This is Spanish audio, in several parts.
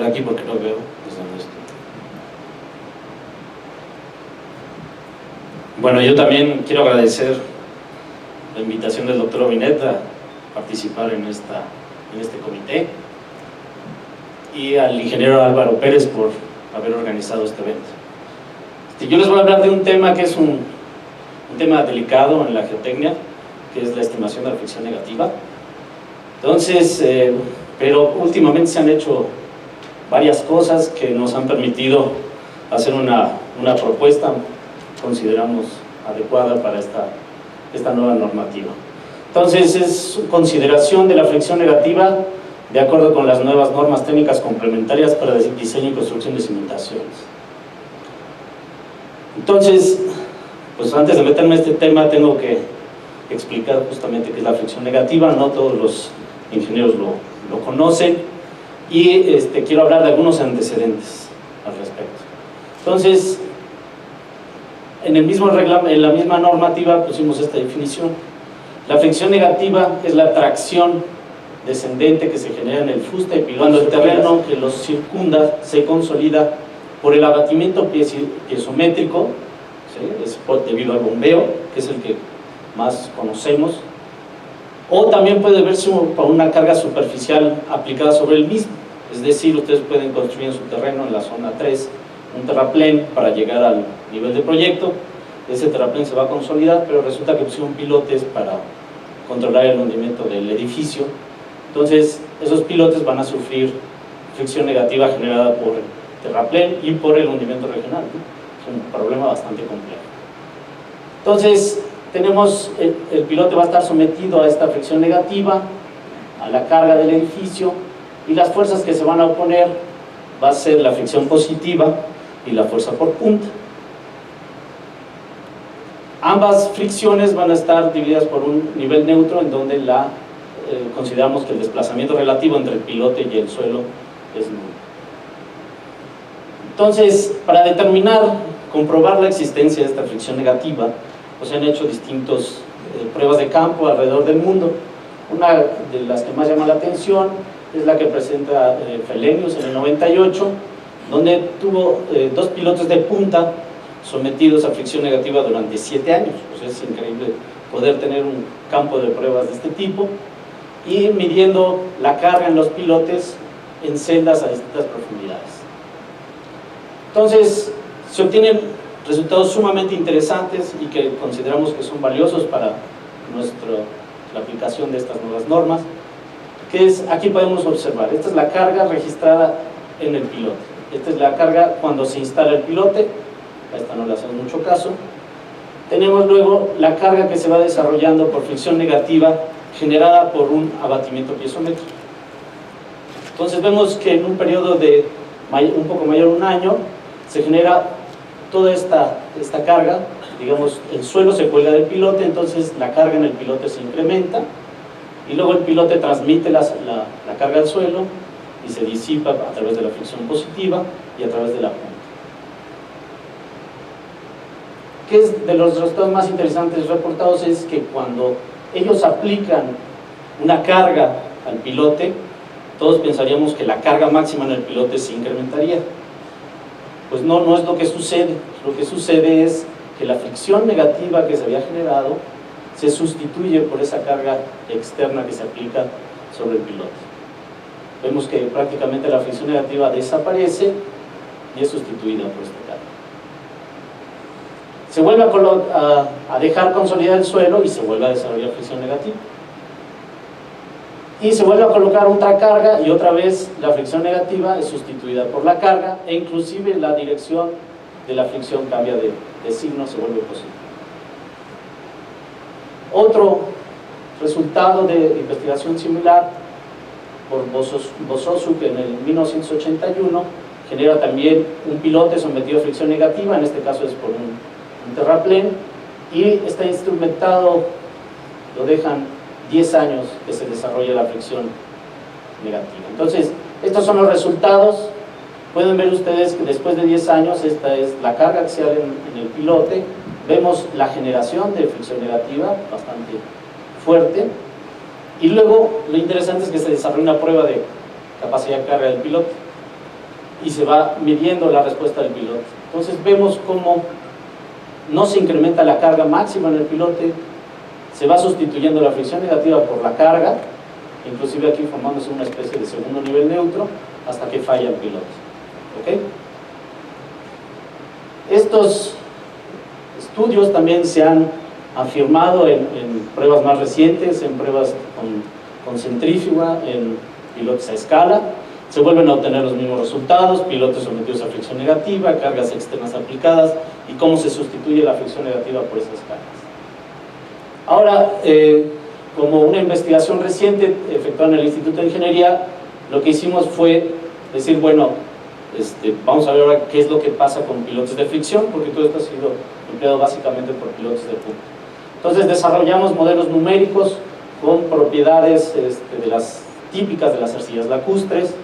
poner aquí porque no veo desde donde estoy. Bueno, yo también quiero agradecer la invitación del doctor Ovinet a participar en este comité y al ingeniero Álvaro Pérez por haber organizado este evento. Yo les voy a hablar de un tema que es un tema delicado en la geotecnia, que es la estimación de la fricción negativa. Entonces, pero últimamente se han hecho varias cosas que nos han permitido hacer una propuesta, consideramos adecuada para esta nueva normativa. Entonces, es consideración de la fricción negativa de acuerdo con las nuevas normas técnicas complementarias para diseño y construcción de cimentaciones. Entonces, pues antes de meterme en este tema tengo que explicar justamente qué es la fricción negativa. No todos los ingenieros lo conocen y quiero hablar de algunos antecedentes al respecto. Entonces, en la misma normativa pusimos esta definición. La fricción negativa es la tracción descendente que se genera en el fuste y pilote cuando el terreno que los circunda se consolida por el abatimiento piezométrico, ¿sí? Es debido al bombeo, que es el que más conocemos, o también puede verse por una carga superficial aplicada sobre el mismo. Es decir, ustedes pueden construir en su terreno, en la zona 3, un terraplén para llegar al nivel de proyecto. Ese terraplén se va a consolidar, pero resulta que pusieron pilotes para controlar el hundimiento del edificio. Entonces, esos pilotes van a sufrir fricción negativa generada por el terraplén y por el hundimiento regional, ¿no? Es un problema bastante complejo. Entonces, tenemos el pilote va a estar sometido a esta fricción negativa, a la carga del edificio, y las fuerzas que se van a oponer va a ser la fricción positiva y la fuerza por punta. Ambas fricciones van a estar divididas por un nivel neutro en donde consideramos que el desplazamiento relativo entre el pilote y el suelo es nulo. Entonces, para comprobar la existencia de esta fricción negativa, pues se han hecho distintas pruebas de campo alrededor del mundo. Una de las que más llama la atención es la que presenta Felenius en el 98, donde tuvo dos pilotes de punta sometidos a fricción negativa durante 7 años. Pues es increíble poder tener un campo de pruebas de este tipo y midiendo la carga en los pilotes en celdas a distintas profundidades. Entonces, se obtienen resultados sumamente interesantes y que consideramos que son valiosos para la aplicación de estas nuevas normas, que es, aquí podemos observar, esta es la carga registrada en el pilote, esta es la carga cuando se instala el pilote, a esta no le hacemos mucho caso. Tenemos luego la carga que se va desarrollando por fricción negativa generada por un abatimiento piezométrico. Entonces vemos que en un periodo de un poco mayor de un año se genera toda esta carga, digamos, el suelo se cuelga del pilote, entonces la carga en el pilote se incrementa y luego el pilote transmite la carga al suelo y se disipa a través de la fricción positiva y a través de la punta. ¿Qué es de los resultados más interesantes reportados? Es que cuando ellos aplican una carga al pilote, todos pensaríamos que la carga máxima en el pilote se incrementaría. Pues no es lo que sucede. Lo que sucede es que la fricción negativa que se había generado se sustituye por esa carga externa que se aplica sobre el pilote. Vemos que prácticamente la fricción negativa desaparece y es sustituida por esta carga. Se vuelve a dejar consolidar el suelo y se vuelve a desarrollar fricción negativa. Y se vuelve a colocar otra carga y otra vez la fricción negativa es sustituida por la carga e inclusive la dirección de la fricción cambia de signo, se vuelve positiva. Otro resultado de investigación similar por Bososuk en el 1981 genera también un pilote sometido a fricción negativa, en este caso es por un terraplén, y está instrumentado, lo dejan 10 años que se desarrolla la fricción negativa. Entonces, estos son los resultados. Pueden ver ustedes que después de 10 años, esta es la carga axial en el pilote. Vemos la generación de fricción negativa, bastante fuerte. Y luego, lo interesante es que se desarrolla una prueba de capacidad de carga del pilote. y se va midiendo la respuesta del pilote. Entonces vemos cómo no se incrementa la carga máxima en el pilote, se va sustituyendo la fricción negativa por la carga, inclusive aquí formándose una especie de segundo nivel neutro, hasta que falla el piloto. ¿Okay? Estos estudios también se han afirmado en pruebas más recientes, en pruebas con centrífuga, en pilotos a escala. Se vuelven a obtener los mismos resultados, pilotos sometidos a fricción negativa, cargas externas aplicadas, y cómo se sustituye la fricción negativa por esas cargas. Ahora, como una investigación reciente efectuada en el Instituto de Ingeniería, lo que hicimos fue decir, bueno, vamos a ver ahora qué es lo que pasa con pilotos de fricción, porque todo esto ha sido empleado básicamente por pilotos de punta. Entonces desarrollamos modelos numéricos con propiedades de las típicas de las arcillas lacustres,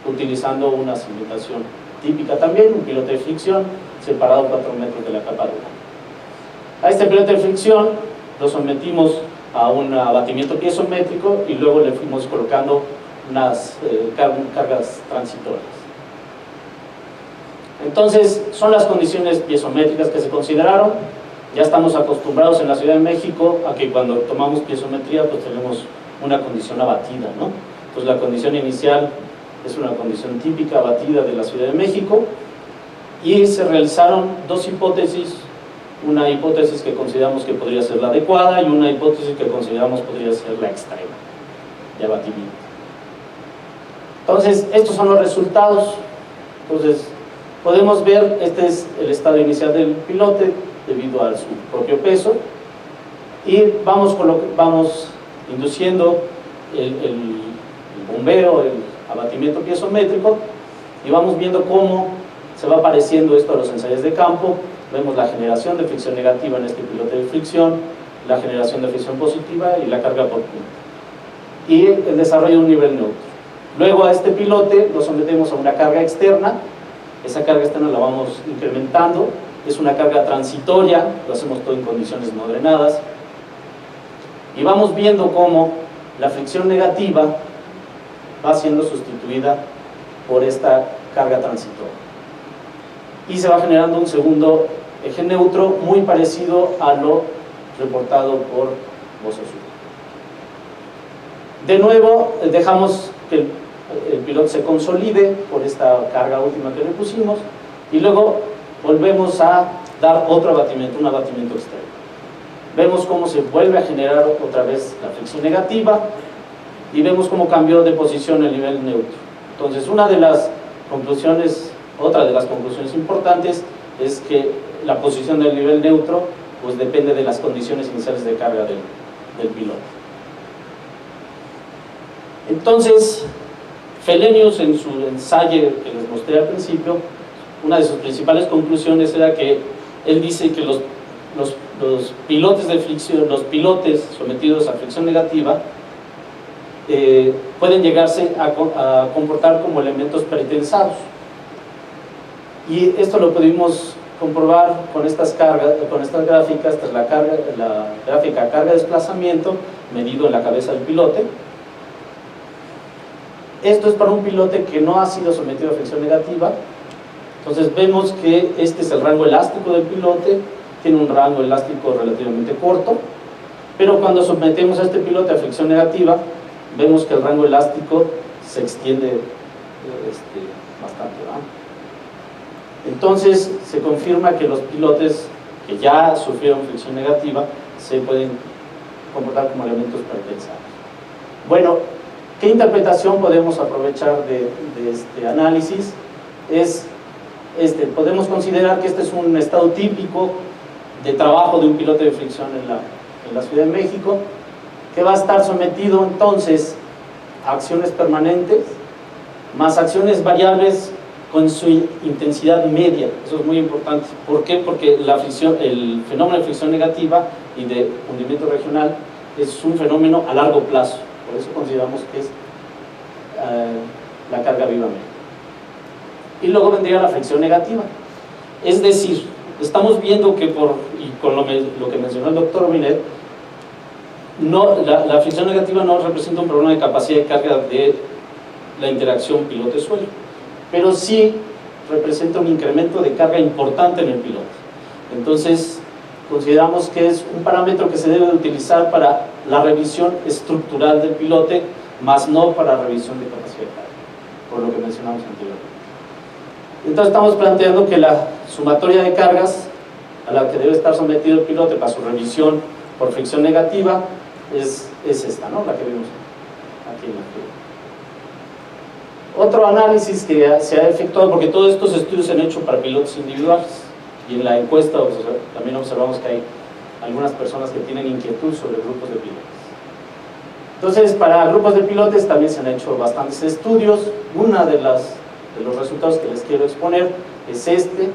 utilizando una cimentación típica también, un pilote de fricción separado 4 metros de la capa dura. A este pilote de fricción lo sometimos a un abatimiento piezométrico y luego le fuimos colocando unas cargas transitorias. Entonces, son las condiciones piezométricas que se consideraron. Ya estamos acostumbrados en la Ciudad de México a que cuando tomamos piezometría pues tenemos una condición abatida, ¿no? Pues la condición inicial es una condición típica abatida de la Ciudad de México, y se realizaron dos hipótesis, una hipótesis que consideramos que podría ser la adecuada y una hipótesis que consideramos podría ser la extrema de abatimiento. Entonces, estos son los resultados. Entonces, podemos ver, este es el estado inicial del pilote debido a su propio peso, y vamos induciendo el bombeo, el abatimiento piezométrico, y vamos viendo cómo se va pareciendo esto a los ensayos de campo. Vemos la generación de fricción negativa en este pilote de fricción, la generación de fricción positiva y la carga por punto, y el desarrollo de un nivel neutro. Luego a este pilote lo sometemos a una carga externa. Esa carga externa la vamos incrementando, es una carga transitoria, lo hacemos todo en condiciones no drenadas, y vamos viendo cómo la fricción negativa va siendo sustituida por esta carga transitoria, y se va generando un segundo eje neutro muy parecido a lo reportado por Bossazur. De nuevo, dejamos que el piloto se consolide por esta carga última que le pusimos, y luego volvemos a dar otro abatimiento, un abatimiento externo. Vemos cómo se vuelve a generar otra vez la fricción negativa, y vemos cómo cambió de posición el nivel neutro. Entonces, otra de las conclusiones importantes es que la posición del nivel neutro pues depende de las condiciones iniciales de carga del piloto. Entonces, Fellenius, en su ensayo que les mostré al principio, una de sus principales conclusiones era que él dice que los pilotes de fricción, los pilotes sometidos a fricción negativa pueden llegarse a comportar como elementos pretensados, y esto lo pudimos comprobar con estas cargas, con estas gráficas. Esta es la gráfica carga-desplazamiento medido en la cabeza del pilote. Esto es para un pilote que no ha sido sometido a fricción negativa. Entonces vemos que este es el rango elástico del pilote, tiene un rango elástico relativamente corto, pero cuando sometemos a este pilote a fricción negativa, vemos que el rango elástico se extiende bastante, ¿verdad? Entonces se confirma que los pilotes que ya sufrieron fricción negativa se pueden comportar como elementos pretensados. Bueno, ¿qué interpretación podemos aprovechar de este análisis? Podemos considerar que este es un estado típico de trabajo de un pilote de fricción en la Ciudad de México, que va a estar sometido entonces a acciones permanentes más acciones variables con su intensidad media. Eso es muy importante. ¿Por qué? Porque el fenómeno de fricción negativa y de hundimiento regional es un fenómeno a largo plazo. Por eso consideramos que es la carga viva media. Y luego vendría la fricción negativa. Es decir, estamos viendo que con lo que mencionó el doctor Binet, la fricción negativa no representa un problema de capacidad de carga de la interacción piloto-suelo. pero sí representa un incremento de carga importante en el pilote. Entonces, consideramos que es un parámetro que se debe utilizar para la revisión estructural del pilote, más no para revisión de capacidad de carga, por lo que mencionamos anteriormente. Entonces estamos planteando que la sumatoria de cargas a la que debe estar sometido el pilote para su revisión por fricción negativa es esta, ¿no? La que vemos aquí en la figura. Otro análisis que se ha efectuado, porque todos estos estudios se han hecho para pilotos individuales, y en la encuesta también observamos que hay algunas personas que tienen inquietud sobre grupos de pilotos. Entonces, para grupos de pilotes también se han hecho bastantes estudios. Uno de los resultados que les quiero exponer es este.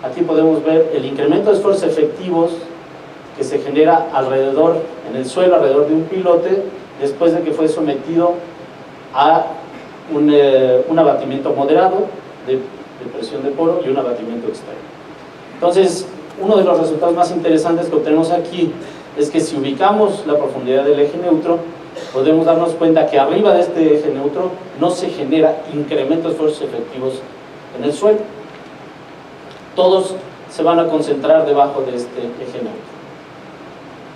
Aquí podemos ver el incremento de esfuerzos efectivos que se genera en el suelo, alrededor de un pilote, después de que fue sometido a un abatimiento moderado de presión de poro y un abatimiento externo. Entonces, uno de los resultados más interesantes que obtenemos aquí es que si ubicamos la profundidad del eje neutro, podemos darnos cuenta que arriba de este eje neutro no se genera incremento de esfuerzos efectivos en el suelo. Todos se van a concentrar debajo de este eje neutro.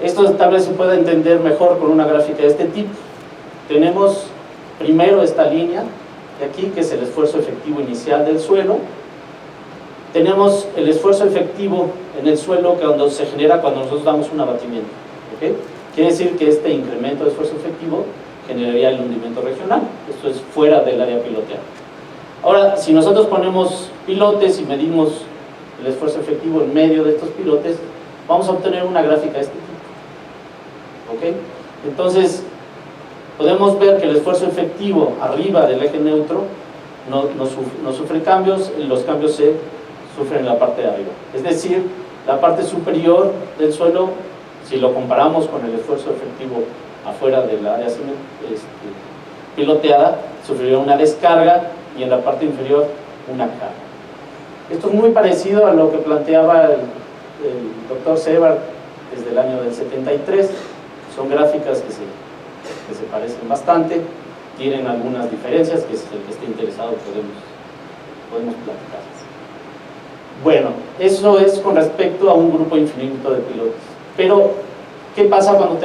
Esto tal vez se pueda entender mejor con una gráfica de este tipo. Tenemos primero esta línea de aquí, que es el esfuerzo efectivo inicial del suelo. Tenemos el esfuerzo efectivo en el suelo que cuando se genera cuando nosotros damos un abatimiento, ¿okay? Quiere decir que este incremento de esfuerzo efectivo generaría el hundimiento regional. Esto es fuera del área piloteada. Ahora, si nosotros ponemos pilotes y medimos el esfuerzo efectivo en medio de estos pilotes, vamos a obtener una gráfica de este tipo, ¿okay? Entonces, podemos ver que el esfuerzo efectivo arriba del eje neutro no sufre cambios, los cambios se sufren en la parte de arriba. Es decir, la parte superior del suelo, si lo comparamos con el esfuerzo efectivo afuera del área piloteada, sufriría una descarga y en la parte inferior una carga. Esto es muy parecido a lo que planteaba el doctor Sebart desde el año del 73. Son gráficas que se parecen bastante, tienen algunas diferencias que si el que esté interesado podemos platicar. Bueno, eso es con respecto a un grupo infinito de pilotos. Pero, ¿qué pasa cuando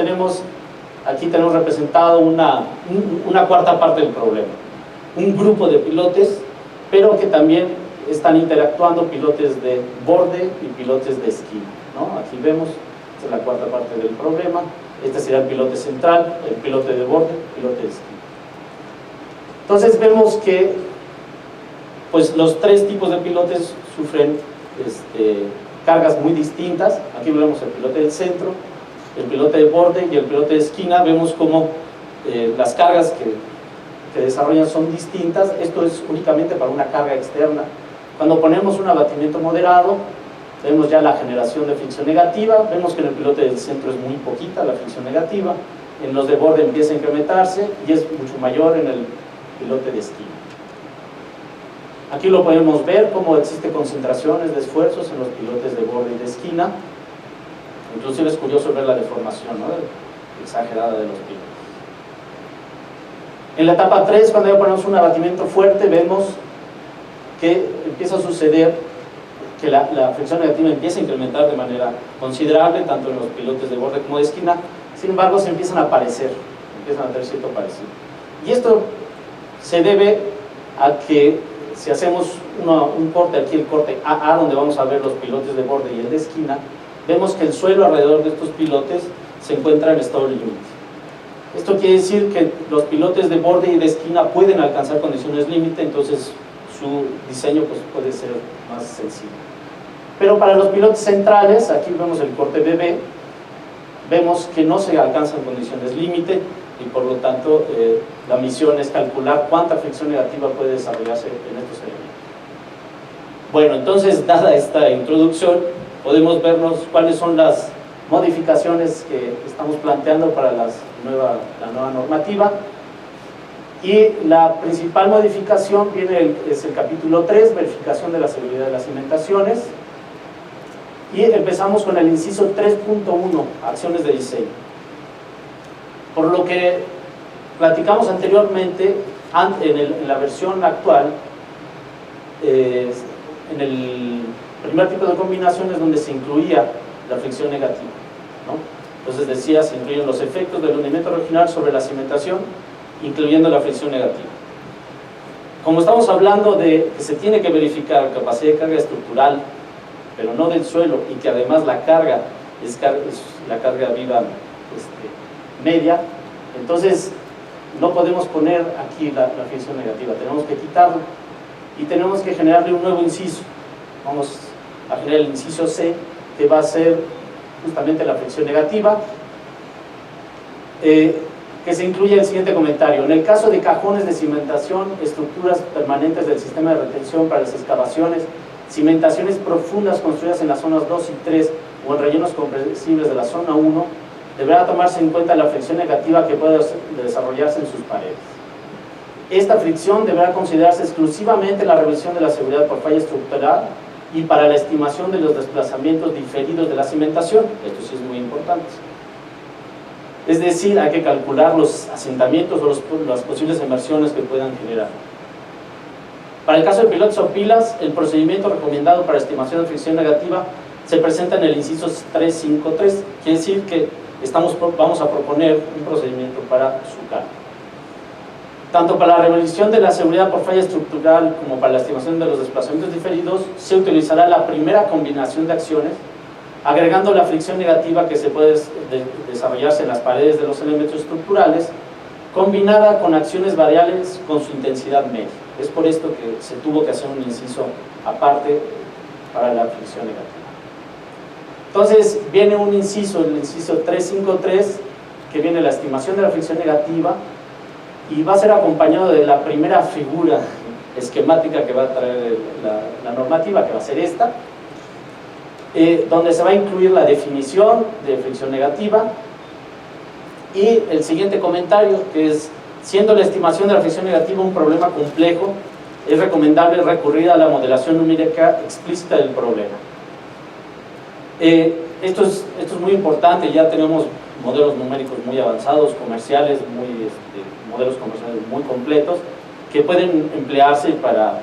aquí tenemos representado una cuarta parte del problema? Un grupo de pilotes, pero que también están interactuando pilotes de borde y pilotes de esquina, ¿no? Aquí vemos, esta es la cuarta parte del problema. Este sería el pilote central, el pilote de borde, el pilote de esquina. Entonces vemos que pues, los tres tipos de pilotes sufren cargas muy distintas. Aquí vemos el pilote del centro, el pilote de borde y el pilote de esquina. Vemos cómo las cargas que desarrollan son distintas. Esto es únicamente para una carga externa. Cuando ponemos un abatimiento moderado, vemos ya la generación de fricción negativa. Vemos que en el pilote del centro es muy poquita la fricción negativa. En los de borde empieza a incrementarse y es mucho mayor en el pilote de esquina. Aquí lo podemos ver cómo existen concentraciones de esfuerzos en los pilotes de borde y de esquina. Inclusive es curioso ver la deformación, ¿no?, exagerada de los pilotes. En la etapa 3, cuando ya ponemos un abatimiento fuerte, vemos que empieza a suceder que la fricción negativa empieza a incrementar de manera considerable, tanto en los pilotes de borde como de esquina. Sin embargo, se empiezan a aparecer, empiezan a tener cierto parecido. Y esto se debe a que si hacemos un corte aquí, el corte AA, donde vamos a ver los pilotes de borde y el de esquina, vemos que el suelo alrededor de estos pilotes se encuentra en estado límite. Esto quiere decir que los pilotes de borde y de esquina pueden alcanzar condiciones límite, entonces su diseño pues, puede ser más sencillo. Pero para los pilotes centrales, aquí vemos el corte BB, vemos que no se alcanzan condiciones límite y por lo tanto la misión es calcular cuánta fricción negativa puede desarrollarse en estos elementos. Bueno, entonces dada esta introducción podemos vernos cuáles son las modificaciones que estamos planteando para la nueva normativa. Y la principal modificación es el capítulo 3, verificación de la seguridad de las cimentaciones. Y empezamos con el inciso 3.1, acciones de diseño. Por lo que platicamos anteriormente, en la versión actual, en el primer tipo de combinaciones donde se incluía la fricción negativa, ¿no? Entonces decía, se incluyen los efectos del hundimiento regional sobre la cimentación, incluyendo la fricción negativa. Como estamos hablando de que se tiene que verificar capacidad de carga estructural, pero no del suelo, y que además la carga es la carga viva media, entonces no podemos poner aquí la fricción negativa, tenemos que quitarlo y tenemos que generarle un nuevo inciso. Vamos a generar el inciso C, que va a ser justamente la fricción negativa, que se incluye el siguiente comentario: en el caso de cajones de cimentación, estructuras permanentes del sistema de retención para las excavaciones, cimentaciones profundas construidas en las zonas 2 y 3 o en rellenos compresibles de la zona 1, deberá tomarse en cuenta la fricción negativa que puede desarrollarse en sus paredes. Esta fricción deberá considerarse exclusivamente en la revisión de la seguridad por falla estructural y para la estimación de los desplazamientos diferidos de la cimentación. Esto sí es muy importante. Es decir, hay que calcular los asentamientos o las posibles emersiones que puedan generar. Para el caso de pilotes o pilas, el procedimiento recomendado para estimación de fricción negativa se presenta en el inciso 353. Quiere decir que vamos a proponer un procedimiento para su cálculo. Tanto para la revisión de la seguridad por falla estructural como para la estimación de los desplazamientos diferidos, se utilizará la primera combinación de acciones, agregando la fricción negativa que se puede desarrollarse en las paredes de los elementos estructurales, combinada con acciones variables con su intensidad media. Es por esto que se tuvo que hacer un inciso aparte para la fricción negativa. Entonces viene un inciso, el inciso 353, que viene la estimación de la fricción negativa, y va a ser acompañado de la primera figura esquemática que va a traer la normativa, que va a ser esta, donde se va a incluir la definición de fricción negativa y el siguiente comentario, que es: siendo la estimación de la fricción negativa un problema complejo, es recomendable recurrir a la modelación numérica explícita del problema. Esto es muy importante. Ya tenemos modelos numéricos muy avanzados, comerciales, modelos comerciales muy completos, que pueden emplearse para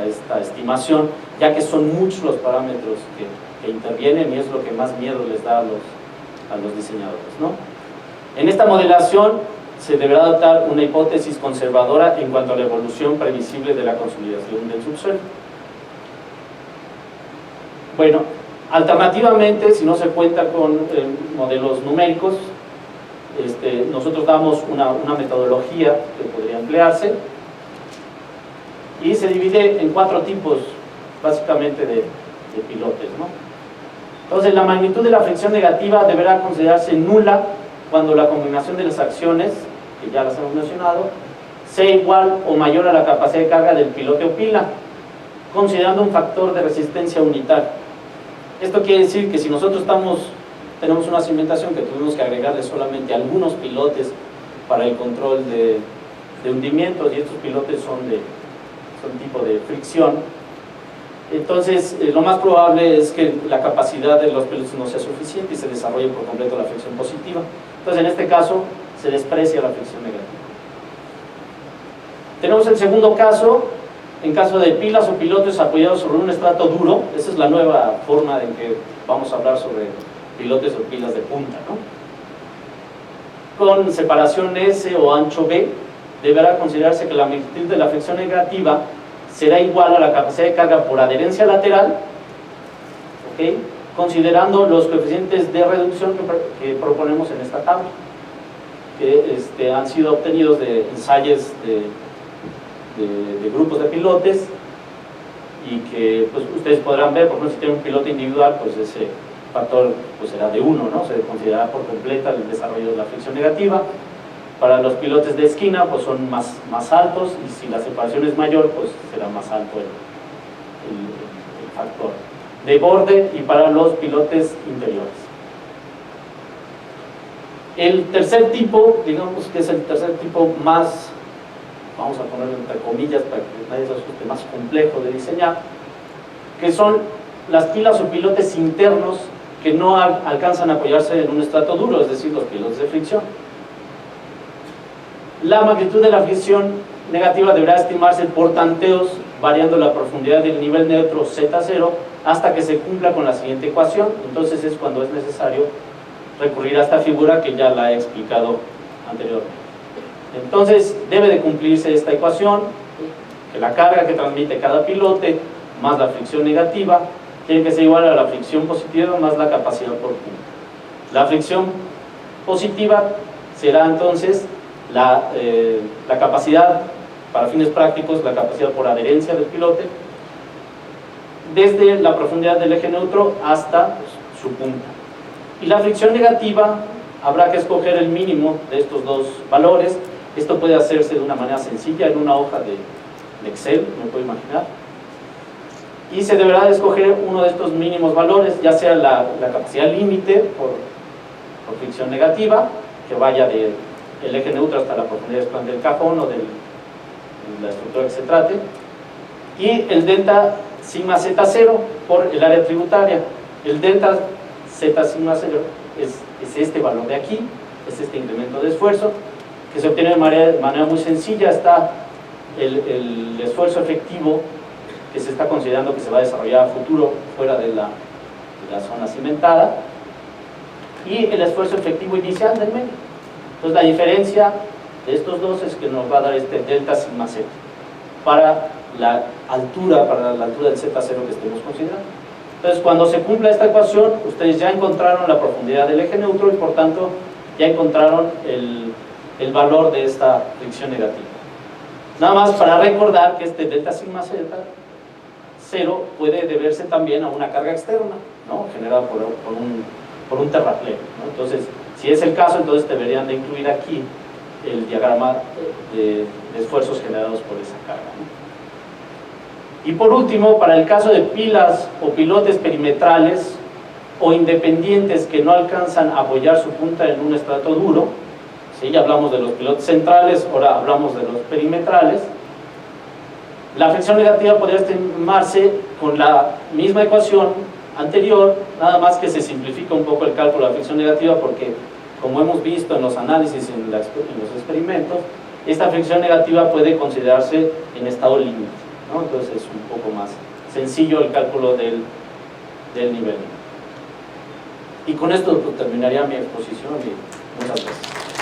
esta estimación, ya que son muchos los parámetros que intervienen, y es lo que más miedo les da a los diseñadores, ¿no? En esta modelación se deberá adoptar una hipótesis conservadora en cuanto a la evolución previsible de la consolidación del subsuelo. Bueno, alternativamente, si no se cuenta con modelos numéricos, nosotros damos una metodología que podría emplearse, y se divide en 4 tipos básicamente de pilotes, ¿no? Entonces, la magnitud de la fricción negativa deberá considerarse nula cuando la combinación de las acciones, que ya las hemos mencionado, sea igual o mayor a la capacidad de carga del pilote o pila, considerando un factor de resistencia unitario. Esto quiere decir que si nosotros tenemos una cimentación que tuvimos que agregarle solamente algunos pilotes para el control de hundimientos, y estos pilotes son tipo de fricción, entonces lo más probable es que la capacidad de los pilotes no sea suficiente y se desarrolle por completo la fricción positiva. Entonces, en este caso se desprecia la fricción negativa. Tenemos el segundo caso, en caso de pilas o pilotes apoyados sobre un estrato duro. Esa es la nueva forma en que vamos a hablar sobre pilotes o pilas de punta, ¿no? Con separación S o ancho B, deberá considerarse que la magnitud de la fricción negativa será igual a la capacidad de carga por adherencia lateral, ¿okay?, considerando los coeficientes de reducción que proponemos en esta tabla, que han sido obtenidos de ensayos de grupos de pilotes, y que pues, ustedes podrán ver. Por ejemplo, si tienen un pilote individual, pues ese factor pues, será de 1, ¿no? Se considerará por completa el desarrollo de la fricción negativa. Para los pilotes de esquina, pues son más altos, y si la separación es mayor, pues será más alto el factor de borde. Y para los pilotes interiores, el tercer tipo, digamos que es el tercer tipo más, vamos a ponerlo entre comillas para que nadie se asuste, más complejo de diseñar, que son las pilas o pilotes internos que no alcanzan a apoyarse en un estrato duro, es decir, los pilotes de fricción. La magnitud de la fricción negativa deberá estimarse por tanteos variando la profundidad del nivel neutro Z0 hasta que se cumpla con la siguiente ecuación. Entonces es cuando es necesario recurrir a esta figura que ya la he explicado anteriormente. Entonces debe de cumplirse esta ecuación, que la carga que transmite cada pilote más la fricción negativa tiene que ser igual a la fricción positiva más la capacidad por punto. La fricción positiva será entonces la capacidad, para fines prácticos, la capacidad por adherencia del pilote desde la profundidad del eje neutro hasta su punta. Y la fricción negativa, habrá que escoger el mínimo de estos dos valores. Esto puede hacerse de una manera sencilla en una hoja de Excel, me puedo imaginar. Y se deberá de escoger uno de estos mínimos valores, ya sea la capacidad límite por fricción negativa, que vaya del eje neutro hasta la profundidad del cajón o de la estructura que se trate, y el delta sigma Z0 por el área tributaria. El delta Z sigma 0 es este valor de aquí, es este incremento de esfuerzo, que se obtiene de manera muy sencilla. Está el esfuerzo efectivo que se está considerando que se va a desarrollar a futuro fuera de la zona cimentada, y el esfuerzo efectivo inicial del medio. Entonces la diferencia de estos dos es que nos va a dar este delta sigma Z para la altura del Z0 que estemos considerando. Entonces cuando se cumpla esta ecuación, ustedes ya encontraron la profundidad del eje neutro y por tanto ya encontraron el valor de esta fricción negativa. Nada más para recordar que este delta sigma Z0 puede deberse también a una carga externa, ¿no?, generada por un terraplén, ¿no? Entonces, si es el caso, entonces deberían de incluir aquí el diagrama de esfuerzos generados por esa carga, ¿no? Y por último, para el caso de pilas o pilotes perimetrales o independientes que no alcanzan a apoyar su punta en un estrato duro, ¿sí? Ya hablamos de los pilotes centrales, ahora hablamos de los perimetrales. La fricción negativa podría estimarse con la misma ecuación anterior, nada más que se simplifica un poco el cálculo de la fricción negativa, porque como hemos visto en los análisis, en los experimentos, esta fricción negativa puede considerarse en estado límite, ¿no? Entonces es un poco más sencillo el cálculo del nivel. Y con esto terminaría mi exposición y muchas gracias.